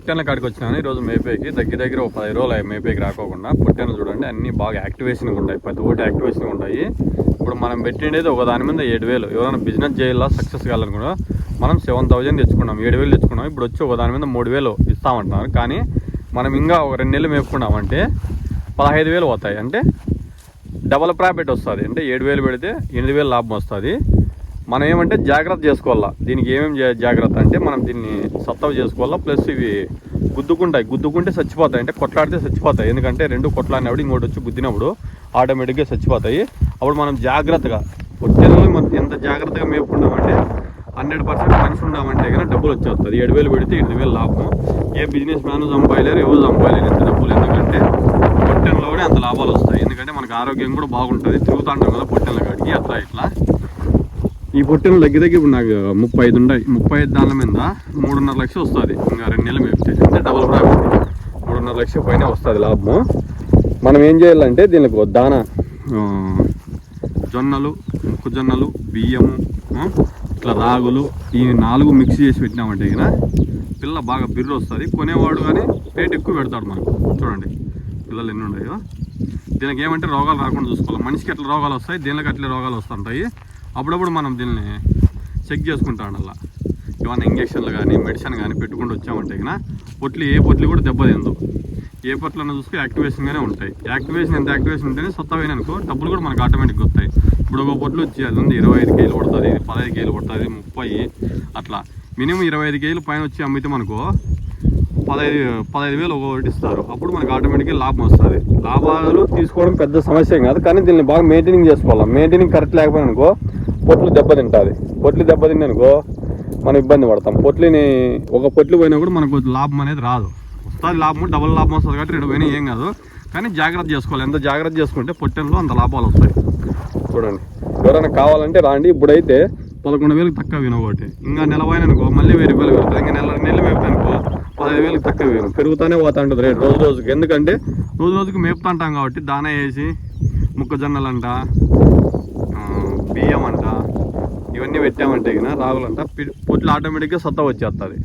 పొట్టెన్ల కాడికి వచ్చినాను ఈరోజు మేపేకి. దగ్గర ఒక 10 రోజులు మేపేకి రాకోకుండా. పొట్టెన్లు చూడండి అన్నీ బాగా యాక్టివేషన్గా ఉంటాయి, ప్రతి ఒక్కటి యాక్టివేషన్గా ఉంటాయి. ఇప్పుడు మనం పెట్టిండేది ఒక దాని మీద 7,000. ఎవరైనా బిజినెస్ చేయాలా సక్సెస్ కావాలనుకున్నా మనం 7,000 తెచ్చుకున్నాం, 7,000 తెచ్చుకున్నాం. ఇప్పుడు వచ్చి ఒక దాని మీద 3,000 ఇస్తామంటున్నారు. కానీ మనం ఇంకా ఒక 2 నెలలు మేపుకున్నామంటే 15,000 పోతాయి. అంటే డబల్ ప్రాఫిట్ వస్తుంది. అంటే 7,000 పెడితే 8,000 లాభం వస్తుంది. మనం ఏమంటే జాగ్రత్త చేసుకోవాలా. దీనికి ఏమేమి జాగ్రత్త అంటే మనం దీన్ని సత్తవ చేసుకోవాలా. ప్లస్ ఇవి గుద్దుకుంటే చచ్చిపోతాయి, అంటే కొట్లాడితే చచ్చిపోతాయి. ఎందుకంటే 2 కొట్లాడినప్పుడు ఇంకోటి వచ్చి గుద్దినప్పుడు ఆటోమేటిక్గా చచ్చిపోతాయి. అప్పుడు మనం జాగ్రత్తగా పొట్టెలను మనం ఎంత జాగ్రత్తగా మేపుకున్నామంటే 100% మనిషి ఉన్నామంటే కానీ డబ్బులు వచ్చేస్తుంది. 7,000 పెడితే 8,000 లాభం. ఏ బిజినెస్ మ్యాన్ సంపాదలేరు, ఎవరు సంపాదలేరు ఎంత డబ్బులు. ఎందుకంటే పొట్టెల్లో కూడా అంత లాభాలు వస్తాయి. ఎందుకంటే మనకు ఆరోగ్యం కూడా బాగుంటుంది. తిరుగుతూ ఉంటాం కదా పొట్టెల కాడికి అట్లా ఇట్లా. ఈ పొట్టెలు దగ్గర ఇప్పుడు నాకు 35 ఉన్నాయి. 35 దాని మీద 3.5 లక్షలు వస్తుంది. ఇంకా 2 నెలలు మేపితే అంటే డబుల్ ప్రాఫిట్ 3.5 లక్షల పైన వస్తుంది లాభము. మనం ఏం చేయాలంటే దీనికి దాన జొన్నలు, మొక్కజొన్నలు, బియ్యము, ఇట్లా రాగులు ఈ 4 మిక్స్ చేసి పెట్టినామంటే ఇక పిల్ల బాగా బిర్రు వస్తుంది. కొనేవాడు కానీ రేట్ ఎక్కువ పెడతాడు మనకు. చూడండి పిల్లలు ఎన్ని ఉన్నాయో. దీనికి ఏమంటే రోగాలు రాకుండా చూసుకోవాలి. మనిషికి ఎట్లా రోగాలు వస్తాయి, దీనికి అట్లే రోగాలు వస్తుంటాయి. అప్పుడప్పుడు మనం దీన్ని చెక్ చేసుకుంటాం. అలా ఏమైనా ఇంజక్షన్లు కానీ మెడిసిన్ కానీ పెట్టుకుంటూ వచ్చామంటే ఇక ఏ పొట్లు కూడా దెబ్బతిందు. ఏ పొట్లన్నా చూసుకు యాక్టివేషన్గానే ఉంటాయి. యాక్టివేషన్ ఎంత యాక్టివేషన్ ఉంటేనే సొత్తమైన అనుకో డబ్బులు కూడా మనకు ఆటోమేటిక్గా వస్తాయి. ఇప్పుడు ఒక పొట్లు వచ్చి అది ఉంది 25 కేజీలు పడుతుంది, ఇది 15 కేజీలు పడుతుంది, 30 అట్లా మినిమం 25 కేజీలు పైన వచ్చి అమ్మితే మనకు 15,000 ఒకటి ఇస్తారు. అప్పుడు మనకు ఆటోమేటిక్గా లాభం వస్తుంది. లాభాలు తీసుకోవడం పెద్ద సమస్య కాదు, కానీ దీన్ని బాగా మెయింటైనింగ్ చేసుకోవాలి. మెయింటైనింగ్ కరెక్ట్ లేకపోయినా అనుకో పొట్లు దెబ్బతింటుంది. పొట్లు దెబ్బతిందనుకో మనం ఇబ్బంది పడతాం. ఒక పొట్లు పోయినా కూడా మనకు లాభం అనేది రాదు. వస్తుంది లాభం, డబుల్ లాభం వస్తుంది. కాబట్టి 2 పోయినా ఏం కాదు, కానీ జాగ్రత్త చేసుకోవాలి. ఎంత జాగ్రత్త చేసుకుంటే పొట్టెల్లో అంత లాభాలు వస్తాయి. చూడండి ఎవరైనా కావాలంటే రాండి. ఇప్పుడైతే 11,000 తక్కువ వినొకటి. ఇంకా నెల పోయిననుకో మళ్ళీ 1,000 రూపాయలు పెరుగుతుంది. ఇంకా నెల మేపుతానుకో 15,000 తక్కువ విను. పెరుగుతూనే పోతా ఉంటుంది రేటు రోజు రోజుకి. ఎందుకంటే రోజు రోజుకి మేపుతుంటాం కాబట్టి దానా వేసి మొక్కజొన్నలంట, బియ్యం అంట ఇవన్నీ పెట్టామంటే ఇక రాగులంట పొట్లు ఆటోమేటిక్గా సత్తా వచ్చేస్తుంది.